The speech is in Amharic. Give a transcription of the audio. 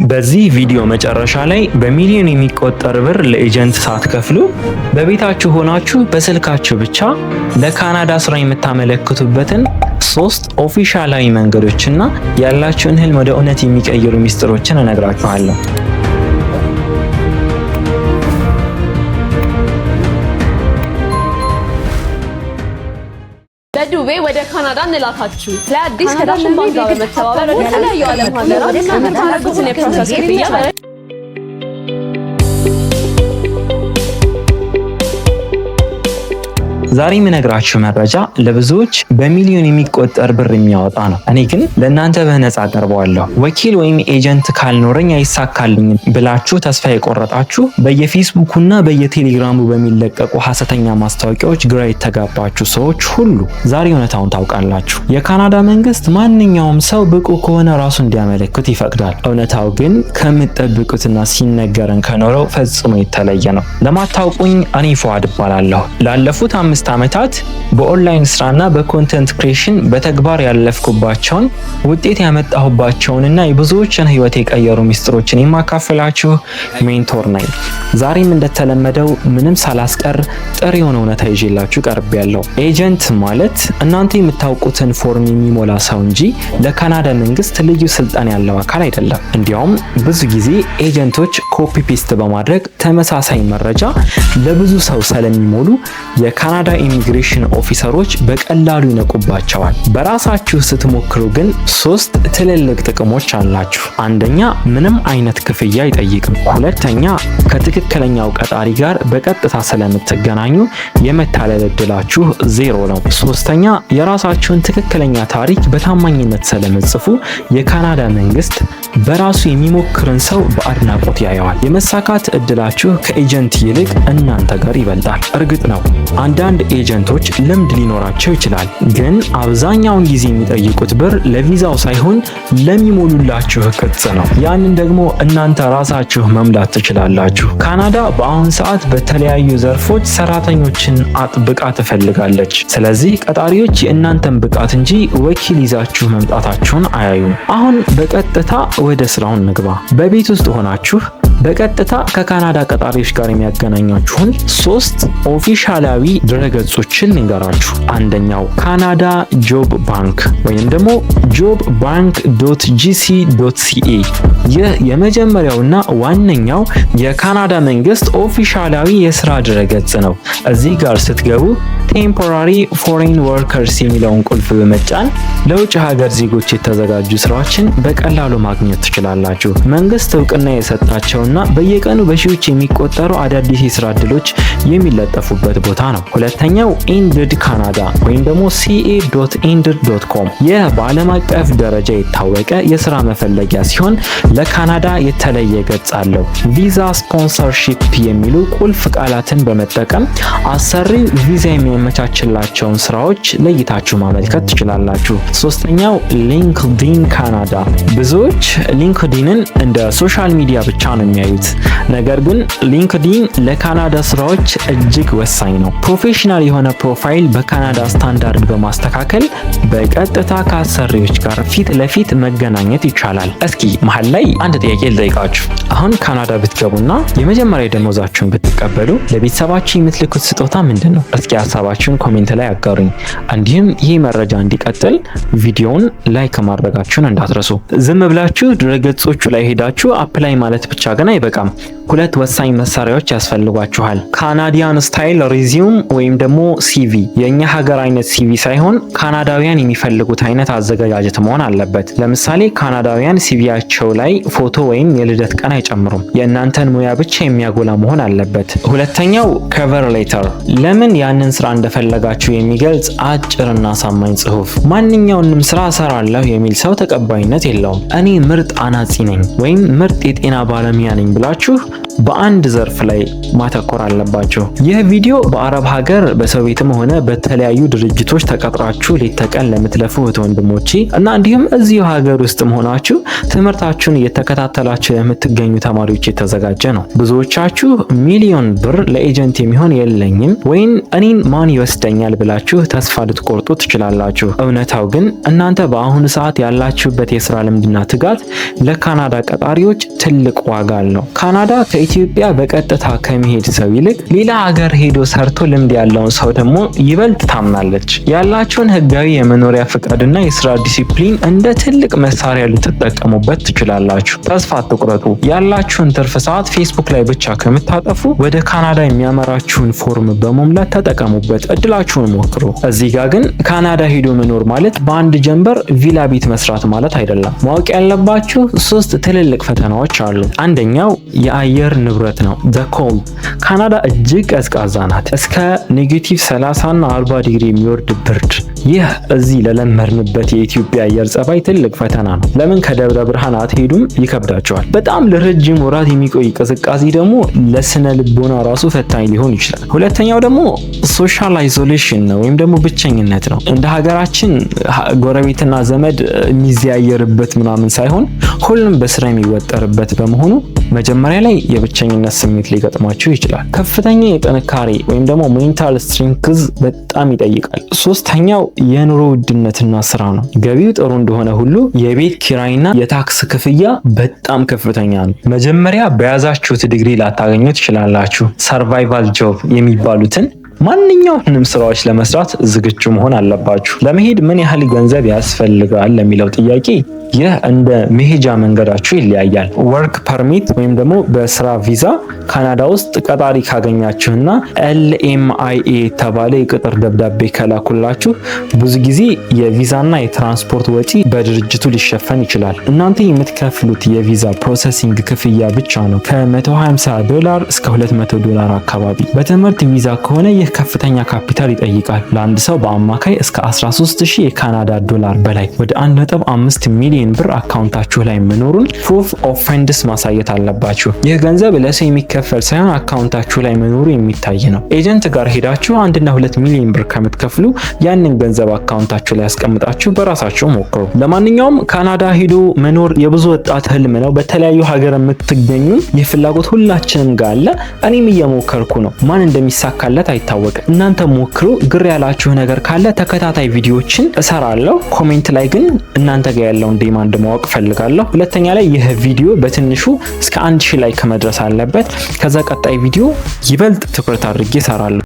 በዚህ ቪዲዮ መጨረሻ ላይ በሚሊዮን የሚቆጠር ብር ለኤጀንት ሳትከፍሉ በቤታችሁ ሆናችሁ በስልካችሁ ብቻ ለካናዳ ስራ የምታመለክቱበትን 3 ኦፊሻላዊ መንገዶችና ያላችሁን ህልም ወደ እውነት የሚቀይሩ ሚስጥሮችን እነግራችኋለሁ። ለዱቤ ወደ ካናዳ እንላካችሁ። ለአዲስ ከዳሽን ባንክ ጋር በመተባበር የተለያዩ ዓለም ሀገራት የምታደርጉትን የፕሮሰስ ክፍያ ዛሬ የምነግራችሁ መረጃ ለብዙዎች በሚሊዮን የሚቆጠር ብር የሚያወጣ ነው። እኔ ግን ለእናንተ በነፃ አቀርበዋለሁ። ወኪል ወይም ኤጀንት ካልኖረኝ አይሳካልኝም ብላችሁ ተስፋ የቆረጣችሁ፣ በየፌስቡኩና በየቴሌግራሙ በሚለቀቁ ሐሰተኛ ማስታወቂያዎች ግራ የተጋባችሁ ሰዎች ሁሉ ዛሬ እውነታውን ታውቃላችሁ። የካናዳ መንግስት ማንኛውም ሰው ብቁ ከሆነ ራሱ እንዲያመለክት ይፈቅዳል። እውነታው ግን ከምትጠብቁትና ሲነገረን ከኖረው ፈጽሞ የተለየ ነው። ለማታውቁኝ እኔ ፉአድ እባላለሁ። ላለፉት 5 ዓመታት በኦንላይን ስራና በኮንተንት ክሬሽን በተግባር ያለፍኩባቸውን ውጤት ያመጣሁባቸውንና የብዙዎችን ህይወት የቀየሩ ሚስጥሮችን የማካፈላችሁ ሜንቶር ነኝ። ዛሬም እንደተለመደው ምንም ሳላስቀር ጥሬውን እውነታ ይዤላችሁ ቀርቤያለሁ። ኤጀንት ማለት እናንተ የምታውቁትን ፎርም የሚሞላ ሰው እንጂ ለካናዳ መንግስት ልዩ ስልጣን ያለው አካል አይደለም። እንዲያውም ብዙ ጊዜ ኤጀንቶች ኮፒ ፔስት በማድረግ ተመሳሳይ መረጃ ለብዙ ሰው ስለሚሞሉ የካናዳ ኢሚግሬሽን ኦፊሰሮች በቀላሉ ይነቁባቸዋል። በራሳችሁ ስትሞክሩ ግን 3 ትልልቅ ጥቅሞች አላችሁ። አንደኛ፣ ምንም አይነት ክፍያ አይጠይቅም። ሁለተኛ፣ ከትክክለኛው ቀጣሪ ጋር በቀጥታ ስለምትገናኙ የመታለል እድላችሁ 0 ነው። ሶስተኛ፣ የራሳችሁን ትክክለኛ ታሪክ በታማኝነት ስለምትጽፉ የካናዳ መንግስት በራሱ የሚሞክርን ሰው በአድናቆት ያየዋል። የመሳካት እድላችሁ ከኤጀንት ይልቅ እናንተ ጋር ይበልጣል። እርግጥ ነው አንዳንድ ኤጀንቶች ልምድ ሊኖራቸው ይችላል፣ ግን አብዛኛውን ጊዜ የሚጠይቁት ብር ለቪዛው ሳይሆን ለሚሞሉላችሁ ቅጽ ነው። ያንን ደግሞ እናንተ ራሳችሁ መምላት ትችላላችሁ። ካናዳ በአሁን ሰዓት በተለያዩ ዘርፎች ሰራተኞችን አጥብቃ ትፈልጋለች። ስለዚህ ቀጣሪዎች የእናንተን ብቃት እንጂ ወኪል ይዛችሁ መምጣታችሁን አያዩም። አሁን በቀጥታ ወደ ስራውን እንግባ። በቤት ውስጥ ሆናችሁ በቀጥታ ከካናዳ ቀጣሪዎች ጋር የሚያገናኛችሁን 3 ኦፊሻላዊ ድረገጾችን ልንገራችሁ። አንደኛው ካናዳ ጆብ ባንክ ወይም ደግሞ jobbank.gc.ca። ይህ የመጀመሪያውና ዋነኛው የካናዳ መንግስት ኦፊሻላዊ የስራ ድረገጽ ነው። እዚህ ጋር ስትገቡ ቴምፖራሪ ፎሬን ወርከርስ የሚለውን ቁልፍ በመጫን ለውጭ ሀገር ዜጎች የተዘጋጁ ስራዎችን በቀላሉ ማግኘት ትችላላችሁ። መንግስት እውቅና የሰጣቸውና በየቀኑ በሺዎች የሚቆጠሩ አዳዲስ የስራ እድሎች የሚለጠፉበት ቦታ ነው። ሁለተኛው ኢንድድ ካናዳ ወይም ደግሞ ca.indeed.com። ይህ በዓለም አቀፍ ደረጃ የታወቀ የስራ መፈለጊያ ሲሆን ለካናዳ የተለየ ገጽ አለው። ቪዛ ስፖንሰርሺፕ የሚሉ ቁልፍ ቃላትን በመጠቀም አሰሪው ቪዛ የሚያመቻችላቸውን ስራዎች ለይታችሁ ማመልከት ትችላላችሁ። ሶስተኛው ሊንክድኢን ካናዳ። ብዙዎች ሊንክድኢንን እንደ ሶሻል ሚዲያ ብቻ ነው የሚያዩት። ነገር ግን ሊንክድኢን ለካናዳ ስራዎች እጅግ ወሳኝ ነው። ፕሮፌሽናል የሆነ ፕሮፋይል በካናዳ ስታንዳርድ በማስተካከል በቀጥታ ከአሰሪዎች ጋር ፊት ለፊት መገናኘት ይቻላል። እስኪ መሀል ላይ አንድ ጥያቄ ልጠይቃችሁ። አሁን ካናዳ ብትገቡና የመጀመሪያ ደሞዛችሁን ብትቀበሉ ለቤተሰባችሁ የምትልኩት ስጦታ ምንድን ነው? እስኪ ሀሳባችሁን ኮሜንት ላይ አጋሩኝ። እንዲሁም ይህ መረጃ እንዲቀጥል ቪዲዮውን ላይክ ማድረጋችሁን እንዳትረሱ። ዝም ብላችሁ ድረገጾቹ ላይ ሄዳችሁ አፕላይ ማለት ብቻ ግን አይበቃም። 2 ወሳኝ መሳሪያዎች ያስፈልጓችኋል። ካናዲያን ስታይል ሪዚዩም ወይም ደግሞ ሲቪ። የኛ ሀገር አይነት ሲቪ ሳይሆን ካናዳውያን የሚፈልጉት አይነት አዘገጃጀት መሆን አለበት። ለምሳሌ ካናዳውያን ሲቪያቸው ላይ ፎቶ ወይም የልደት ቀን አይጨምሩም። የእናንተን ሙያ ብቻ የሚያጎላ መሆን አለበት። ሁለተኛው ከቨር ሌተር፣ ለምን ያንን ስራ እንደፈለጋችሁ የሚገልጽ አጭርና አሳማኝ ጽሁፍ። ማንኛውንም ስራ እሰራለሁ የሚል ሰው ተቀባይነት የለውም። እኔ ምርጥ አናጺ ነኝ ወይም ምርጥ የጤና ባለሙያ ነኝ ብላችሁ በአንድ ዘርፍ ላይ ማተኮር አለባቸው። ይህ ቪዲዮ በአረብ ሀገር በሰው ቤትም ሆነ በተለያዩ ድርጅቶች ተቀጥራችሁ ሌት ተቀን ለምትለፉ እህት ወንድሞቼ እና እንዲሁም እዚሁ ሀገር ውስጥ ሆናችሁ ትምህርታችሁን እየተከታተላችሁ የምትገኙ ተማሪዎች የተዘጋጀ ነው። ብዙዎቻችሁ ሚሊዮን ብር ለኤጀንት የሚሆን የለኝም ወይም እኔን ማን ይወስደኛል ብላችሁ ተስፋ ልትቆርጡ ትችላላችሁ። እውነታው ግን እናንተ በአሁኑ ሰዓት ያላችሁበት የስራ ልምድና ትጋት ለካናዳ ቀጣሪዎች ትልቅ ዋጋ አለው። ካናዳ ከኢትዮጵያ በቀጥታ ከመሄድ ሰው ይልቅ ሌላ ሀገር ሄዶ ሰርቶ ልምድ ያለውን ሰው ደግሞ ይበልጥ ታምናለች። ያላችሁን ህጋዊ የመኖሪያ ፍቃድና የስራ ዲሲፕሊን እንደ ትልቅ መሳሪያ ልትጠቀሙበት ትችላላችሁ። ተስፋ አትቁረጡ። ያላችሁን ትርፍ ሰዓት ፌስቡክ ላይ ብቻ ከምታጠፉ ወደ ካናዳ የሚያመራችሁን ፎርም በመሙላት ተጠቀሙበት። እድላችሁን ሞክሩ። እዚህ ጋር ግን ካናዳ ሄዶ መኖር ማለት በአንድ ጀንበር ቪላ ቤት መስራት ማለት አይደለም። ማወቅ ያለባችሁ 3 ትልልቅ ፈተናዎች አሉ። አንደኛው የአየር ንብረት ነው። ኮልድ ካናዳ እጅግ ቀዝቃዛ ናት። እስከ -30 እና 40 ዲግሪ የሚወርድ ብርድ። ይህ እዚህ ለለመድንበት የኢትዮጵያ አየር ጸባይ ትልቅ ፈተና ነው። ለምን ከደብረ ብርሃን አትሄዱም? ይከብዳቸዋል። በጣም ለረጅም ወራት የሚቆይ ቅዝቃዜ ደግሞ ለስነ ልቦና ራሱ ፈታኝ ሊሆን ይችላል። ሁለተኛው ደግሞ ሶሻል አይዞሌሽን ነው ወይም ደግሞ ብቸኝነት ነው። እንደ ሀገራችን ጎረቤትና ዘመድ የሚዘያየርበት ምናምን ሳይሆን ሁሉም በስራ የሚወጠርበት በመሆኑ መጀመሪያ ላይ የብቸኝነት ስሜት ሊገጥማችሁ ይችላል። ከፍተኛ የጥንካሬ ወይም ደግሞ ሜንታል ስትሬንግዝ በጣም ይጠይቃል። ሶስተኛው የኑሮ ውድነትና ስራ ነው። ገቢው ጥሩ እንደሆነ ሁሉ የቤት ኪራይና የታክስ ክፍያ በጣም ከፍተኛ ነው። መጀመሪያ በያዛችሁት ዲግሪ ላታገኙ ትችላላችሁ። ሰርቫይቫል ጆብ የሚባሉትን ማንኛውንም ስራዎች ለመስራት ዝግጁ መሆን አለባችሁ። ለመሄድ ምን ያህል ገንዘብ ያስፈልጋል ለሚለው ጥያቄ ይህ እንደ መሄጃ መንገዳችሁ ይለያያል። ወርክ ፐርሚት ወይም ደግሞ በስራ ቪዛ ካናዳ ውስጥ ቀጣሪ ካገኛችሁና LMIA የተባለ የቅጥር ደብዳቤ ከላኩላችሁ ብዙ ጊዜ የቪዛና የትራንስፖርት ወጪ በድርጅቱ ሊሸፈን ይችላል። እናንተ የምትከፍሉት የቪዛ ፕሮሰሲንግ ክፍያ ብቻ ነው ከ$150 እስከ $200 አካባቢ። በትምህርት ቪዛ ከሆነ ይህ ከፍተኛ ካፒታል ይጠይቃል። ለአንድ ሰው በአማካይ እስከ $13,000 የካናዳ ዶላር በላይ ወደ 1.5 ሚሊዮን ብር አካውንታችሁ ላይ መኖሩን ፕሩፍ ኦፍ ፈንድስ ማሳየት አለባችሁ። ይህ ገንዘብ ለሰው የሚከፈል ሳይሆን አካውንታችሁ ላይ መኖሩ የሚታይ ነው። ኤጀንት ጋር ሄዳችሁ 1 እና 2 ሚሊዮን ብር ከምትከፍሉ ያንን ገንዘብ አካውንታችሁ ላይ ያስቀምጣችሁ በራሳችሁ ሞክሩ። ለማንኛውም ካናዳ ሄዶ መኖር የብዙ ወጣት ህልም ነው። በተለያዩ ሀገር የምትገኙ የፍላጎት ሁላችንም ጋር አለ። እኔም እየሞከርኩ ነው። ማን እንደሚሳካለት አይታወቅም። እናንተ ሞክሩ። ግር ያላችሁ ነገር ካለ ተከታታይ ቪዲዮዎችን እሰራለሁ። ኮሜንት ላይ ግን እናንተ ጋር ያለውን ዲማንድ ማወቅ ፈልጋለሁ። ሁለተኛ ላይ ይህ ቪዲዮ በትንሹ እስከ 1000 ላይክ መድረስ አለበት። ከዛ ቀጣይ ቪዲዮ ይበልጥ ትኩረት አድርጌ እሰራለሁ።